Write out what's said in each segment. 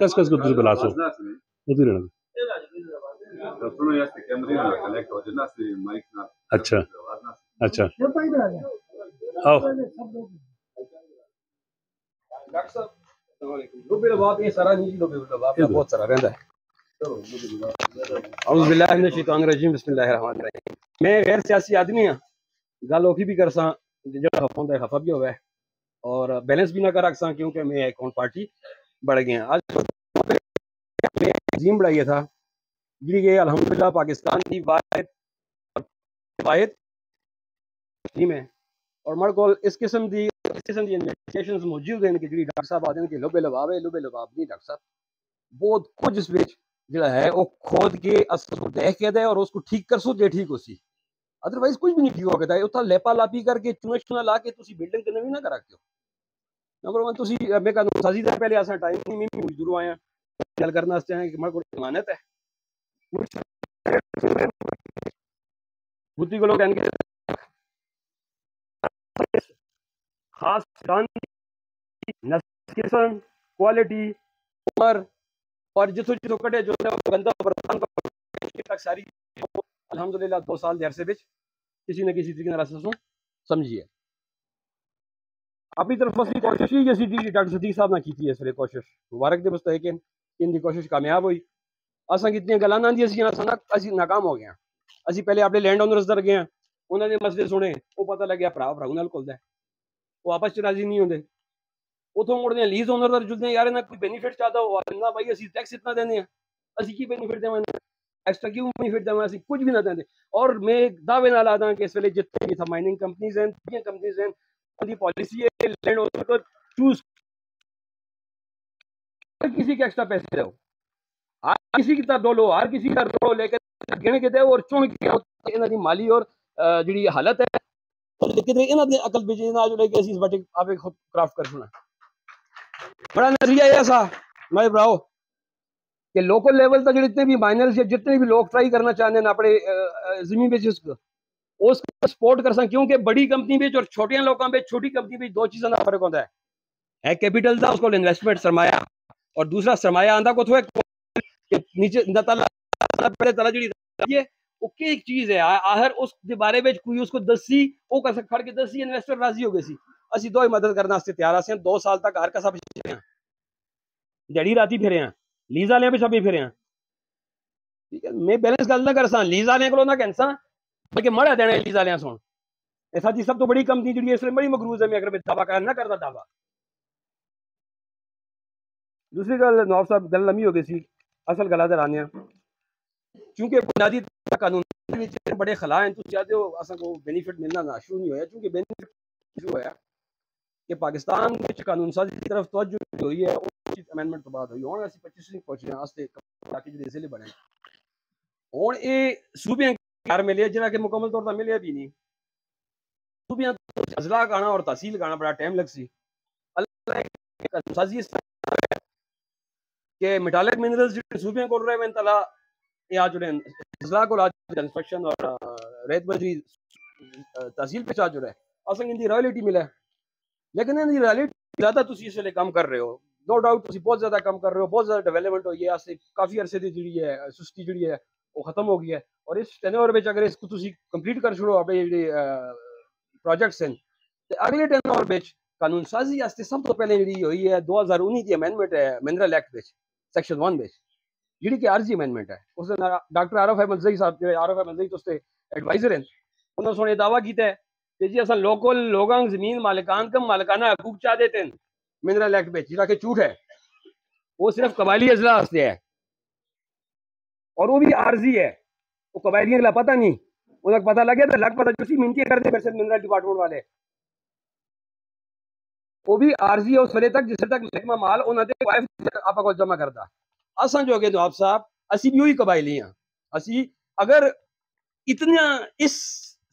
कस कस को तुझे बुलासो उधर रहना। अच्छा अच्छा आओ बहुत सारा रहता है। मैं गैर सियासी आदमी हाँ, गल औखी भी कर सा जो खफा खफा भी होवे और बैलेंस भी ना कर रख सा, क्योंकि मैं अकाउंट पार्टी बढ़ गया। आज जिम बढ़ाइए था जी के अल्हम्दुलिल्लाह पाकिस्तान की वाहिद टीम है और मर को इस किस्म की इन्वेस्टिगेशंस मौजूद हैं कि जी डॉक्टर साहब आते हैं कि लुबे लबाब नहीं डॉक्टर साहब बहुत कुछ इस विच जो है वो खोद के असर को देख के दे और उसको ठीक कर सो जे ठीक हो सी, अदरवाइज कुछ भी नहीं ठीक हो सकता है। उतना लेपा लापी करके चूना चूना ला के तुसी बिल्डिंग ते नवी ना करा के नंबर 1 तुसी मैं कानून साजी दे पहले आसा टाइम नहीं मैं मजदूर आया गल करना वास्ते हैं कि मर को जमानत है बुद्धि को लोग कहने खास नस्ल क्वालिटी उम्र और जिसो जिसो कटे जो है गंदा बर्तन तक सारी अल्हम्दुलिल्लाह 2 साल देर से बिच किसी न किसी तरीके से समझिए अपनी तरफ असली कोशिश ही जैसी डॉक्टर सदीक साहब ने की थी। इसलिए कोशिश मुबारक दे बस है कि इनकी कोशिश कामयाब हुई। असा कितनी गलां आंदी असी नाकाम हो गए। असी पहले अपने लैंड ओनर्स दर गए, उन्होंने मसले सुने, वो पता लग गया भरा भराऊ नाल घुलदा वो आपस च राजी नहीं होंदे। उतों मुड़दे लीज ओनर दर जुलदे यार ना कोई बेनिफिट चाहता हो ना भाई असी टैक्स इतना देने हैं असी की बेनिफिट देवां एक्स्ट्रा क्यों बेनिफिट देवां असी कुछ भी ना देंदे। और मैं दावे नाल आदा कि इस वेले जितने भी माइनिंग कंपनीज हैं उनकी पॉलिसी है लैंड ओनर को चूज किसी के एक्स्ट्रा पैसे दो, हर किसी की तरह दो लो, हर किसी का दो लेकर गिन के दो और चुन के इन्हां दी माली और जी हालत है लेकिन इन्हां दे अकल बिच ना जो लेके असी बटे आपे खुद क्राफ्ट कर सुना बड़ा नजरिया ऐसा मैं भराओ कि लोकल लेवल तक जितने भी माइनर्स या जितने भी लोग ट्राई करना चाहते हैं अपने जमीन बेसिस को उसको सपोर्ट कर सकते, क्योंकि बड़ी कंपनी बेच और छोटे लोगों में छोटी कंपनी बेच दो चीज़ों का फर्क होता है कैपिटल का उसको इन्वेस्टमेंट सरमाया और दूसरा सरमाया आंदा को कि नीचे पहले तला जी वो एक चीज है आहर उस बारे में कोई उसको दसी वो कर खड़ के दसी इन्वेस्टर राजी हो गए सी असि दो ही मदद करना तैयार आसे 2 साल तक हर कसा जड़ी राती फिरे हैं लीज वाले भी सब फिरे हैं। ठीक है मैं बैलेंस गल ना कर सा लीज वाले को ना कहसा बल्कि मड़ा देना लीज वाले सुन ऐसा जी सब तो बड़ी कंपनी जी इसलिए बड़ी मकरूज है मैं अगर दावा कर ना करता दावा। दूसरी गल नवाब साहब गल लंबी हो गई सी असल गल इधर आने क्योंकि बुनियादी कानून बड़े खला हैं तो चाहते हो असा को बेनिफिट मिलना ना शुरू नहीं होया क्योंकि बेनिफिट शुरू होया कि पाकिस्तान में कानून साजी की तरफ तवज्जो हुई है अमेंडमेंट तो बाद हुई हुन असि 25 नहीं पहुंचे वास्ते ताकि जो इसलिए बने हुन ए सूबे कार मिले जरा के मुकम्मल तौर पर मिले भी नहीं सूबे अजला गाना और तहसील गाना बड़ा टाइम लग सी अल्लाह साजी के मेटालिक मिनरल्स जो सूबे को रहे हैं तला या जुड़े अजला को कंस्ट्रक्शन और रेत बजरी तहसील पे जुड़े असन इनकी रॉयल्टी मिले लेकिन इनकी रॉयल्टी ज्यादा तुसी इसलिए कम कर रहे हो नो डाउट तुसी बहुत ज्यादा कम कर रहे हो बहुत ज्यादा डेवलपमेंट हो गई है काफी अरसे की जी है सुस्ती जी है वो खत्म हो गई है और इस टेन्योर में अगर इसको तुसी कंप्लीट कर छोड़ो अपने जी प्रोजेक्ट्स हैं तो अगले टेन्योर में कानून साजी वास्ते सब तो पहले जी हुई है 2019 की अमेंडमेंट है मिनरल एक्ट में सेक्शन 1 में जी की आरजी अमेंडमेंट है उसने डॉक्टर आरफ अहमद ज़ई साहब आरफ अहमद ज़ई तो उसके एडवाइजर हैं उन्होंने सोने दावा किया है कि जी असा लोकल लोगों जमीन मालिकान कम मालिकाना हकूक चाह देते हैं मिनरल एक्ट में जिला के झूठ है वो सिर्फ कबायली अजला वास्ते है और वो भी आरजी है वो कबायलियों के लिए पता नहीं उन्हें पता लगे तो लग पता जो मिनती करते मिनरल डिपार्टमेंट वाले वो भी आरजी है उस वेले तक जिस तक महकमा माल उन्होंने वाइफ आपको जमा करता असा जो है नवाब साहब असी भी वही कबायली हाँ असी अगर इतना इस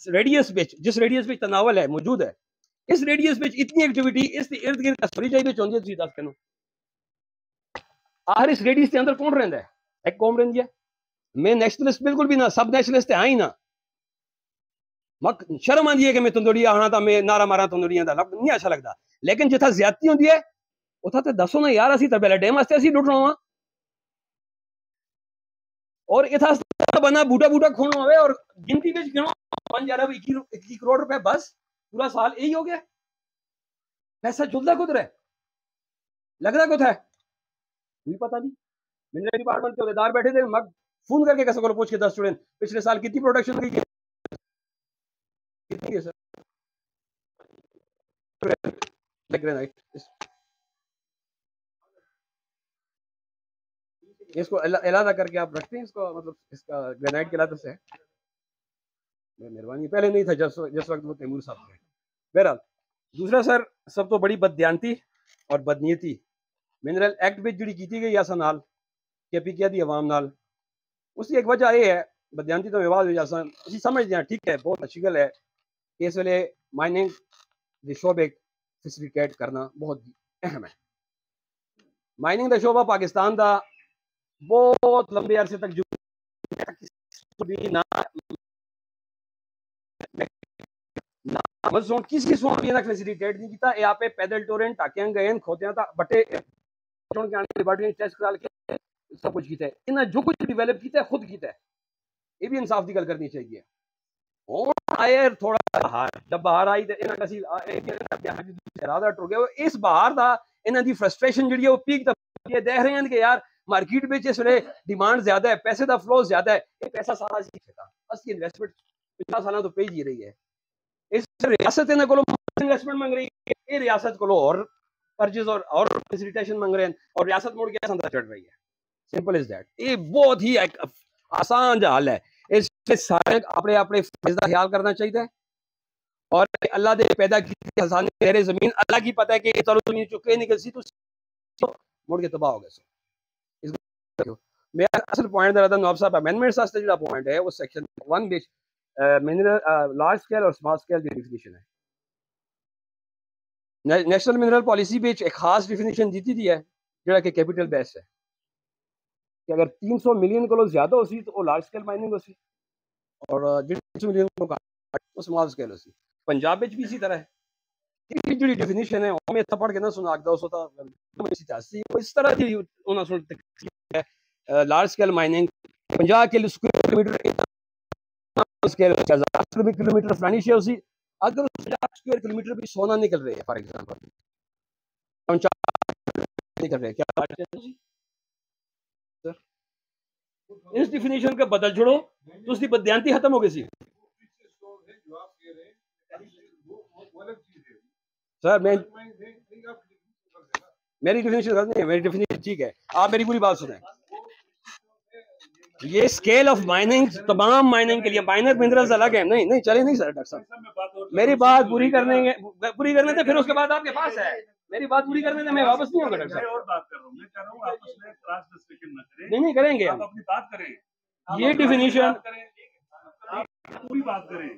रेडियस में जिस रेडियस में तनावल है मौजूद है इस रेडियस में इतनी एक्टिविटी इस इर्द गिर्द असफरी चाहिए चाहती है दस कहना आखिर इस रेडियस के अंदर कौन रहा है एक कौम रही है मैं नेशनलिस्ट बिल्कुल भी ना सब नेशनलिस्ट है ही ना मक शर्म आती है कि मैं तंदूरी आना था मैं नारा मारा तंदूरियां का नहीं अच्छा लगता लेकिन जिथा ज्यादती होती है उठा ते दसो ना यार असी तो पहले डैम वास्ते असी लुटना वा और इथा बना बूटा बूटा खोना होवे और गिनती में गिनो 5 अरब 21 करोड़ रुपए बस पूरा साल यही हो गया। पैसा जुलदा कुछ है लगदा कुछ है कोई पता नहीं। मिनरल डिपार्टमेंट के औहदेदार बैठे थे मग फोन करके कैसे को पूछ के 10 स्टूडेंट पिछले साल कितनी प्रोडक्शन हुई कितनी है सर ग्रेनाइट इसको अलग करके आप रखते हैं इसको मतलब इसका ग्रेनाइट के लाते से मेहरबानी पहले नहीं था जिस वक्त वो तैमूर साहब थे। बहरहाल दूसरा सर सब तो बड़ी बददियानती और बदनीयती मिनरल एक्ट में जी की गई असा नाल के पी दी अवाम नाल उसकी एक वजह यह है बददियानती तो विवाद हो जासा असं समझते हैं ठीक है बहुत अच्छी गल है कि इस वे माइनिंग के शोबे फैसिलिटेट करना बहुत अहम है। माइनिंग का शोबा पाकिस्तान का बहुत लंबे अरसे तक जो ना किसी सोन भी ना फैसिलिटेट नहीं किया यहाँ पे पैदल टोरें टाकियां गए खोतियां बटे टेस्ट करा के सब कुछ किया इन्हें जो कुछ डिवेलप किया खुद किया ये भी इंसाफ की गल करनी चाहिए। और आए थोड़ा बहार जब बहार आई तो टुर गया इस बहार का इन्हों की फ्रस्ट्रेशन जी पीक तक ये देख रहे हैं कि यार मार्केट में इस वे डिमांड ज्यादा है पैसे का फ्लो ज्यादा है ये पैसा सारा असली इन्वेस्टमेंट 50 साल तो पे जी रही है इस रियासत इन्वेस्टमेंट मंग रही है ये रियासत को और परचेज और फैसिलिटेशन मंग रहे हैं और रियासत मुड़ के संदा चढ़ रही है। सिंपल इज दैट ये बहुत ही एक आसान हल है इससे सारे अपने अपने फर्ज का ख्याल करना चाहिए और अल्लाह ने पैदा की खजाने जमीन अल्लाह की पता है कि चलो तुम चुके निकल सी तो मुड़ के तबाह हो गए। मेरा असल पॉइंट दे रहा था नवाब साहब अमेंडमेंट्स वास्ते जो पॉइंट है वो सेक्शन 1 विच मिनरल लार्ज स्केल और स्मॉल स्केल की डिफिनीशन है। नेशनल मिनरल पॉलिसी विच एक खास डिफिनीशन दी थी है जो कि कैपिटल बेस है कि अगर 300 मिलियन को ज्यादा हो सी तो वो लार्ज स्केल माइनिंग हो सी और 300 मिलियन को वो स्मॉल स्केल हो सी। पंजाब में भी इसी तरह है जी डिफिनीशन है मैं पढ़ के ना सुना इस तरह की large scale mining 50 kilometre kilometre फलानी शे उसी अगर 50 स्क्वायर किलोमीटर भी सोना निकल रहे हैं फॉर एग्जांपल निकल रहे क्या सर इस डिफिनीशन का बदल छोड़ो तो उसकी बदयांती खत्म हो गई सी। सर मैं मेरी डिफिनीशन गलत नहीं है मेरी डिफिनीशन ठीक है आप मेरी पूरी बात सुने। ये स्केल ऑफ माइनिंग तमाम माइनिंग के लिए माइनर मिनरल्स अलग है नहीं नहीं चले नहीं सर डॉक्टर साहब मेरी बात पूरी करने से फिर उसके बाद आपके पास है मेरी बात पूरी करने से मैं वापस नहीं होगा डॉक्टर साहब और बात कर रहा हूं मैं कह रहा हूं आपस में क्रॉस डिस्कशन न करें नहीं करेंगे आप अपनी बात करें ये डिफिनीशन पूरी बात करें